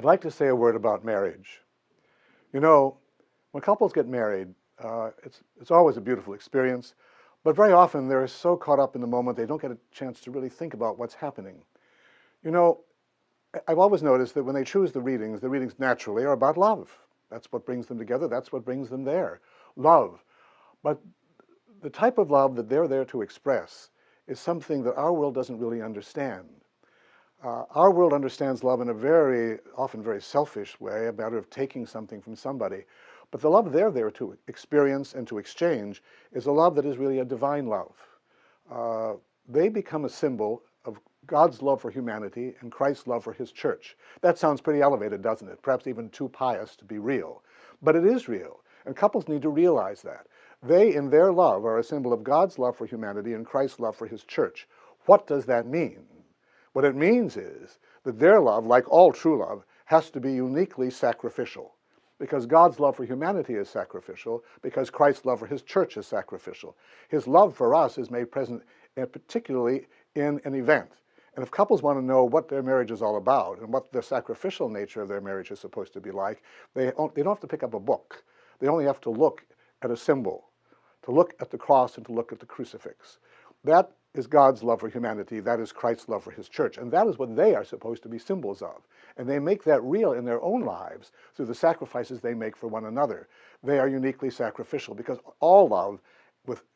I'd like to say a word about marriage. You know, when couples get married, it's always a beautiful experience, but very often they're so caught up in the moment they don't get a chance to really think about what's happening. You know, I've always noticed that when they choose the readings naturally are about love. That's what brings them together, that's what brings them there. Love. But the type of love that they're there to express is something that our world doesn't really understand. Our world understands love in a often very selfish way, a matter of taking something from somebody. But the love they're there to experience and to exchange is a love that is really a divine love. They become a symbol of God's love for humanity and Christ's love for his church. That sounds pretty elevated, doesn't it? Perhaps even too pious to be real. But it is real, and couples need to realize that. They, in their love, are a symbol of God's love for humanity and Christ's love for his church. What does that mean? What it means is that their love, like all true love, has to be uniquely sacrificial. Because God's love for humanity is sacrificial, because Christ's love for his church is sacrificial. His love for us is made present particularly in an event. And if couples want to know what their marriage is all about and what the sacrificial nature of their marriage is supposed to be like, they don't have to pick up a book. They only have to look at a symbol, to look at the cross and to look at the crucifix. That is God's love for humanity. That is Christ's love for his church. And that is what they are supposed to be symbols of. And they make that real in their own lives through the sacrifices they make for one another. They are uniquely sacrificial because all love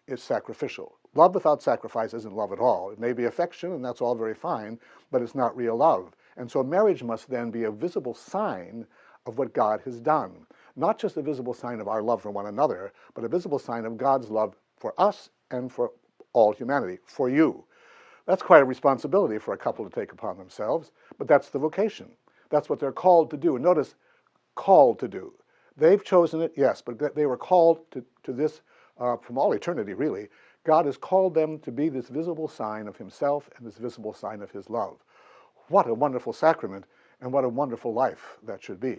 is sacrificial. Love without sacrifice isn't love at all. It may be affection, and that's all very fine, but it's not real love. And so marriage must then be a visible sign of what God has done. Not just a visible sign of our love for one another, but a visible sign of God's love for us and for all humanity, for you. That's quite a responsibility for a couple to take upon themselves, but that's the vocation. That's what they're called to do. And notice, called to do. They've chosen it, yes, but they were called to this from all eternity, really. God has called them to be this visible sign of himself and this visible sign of his love. What a wonderful sacrament, and what a wonderful life that should be.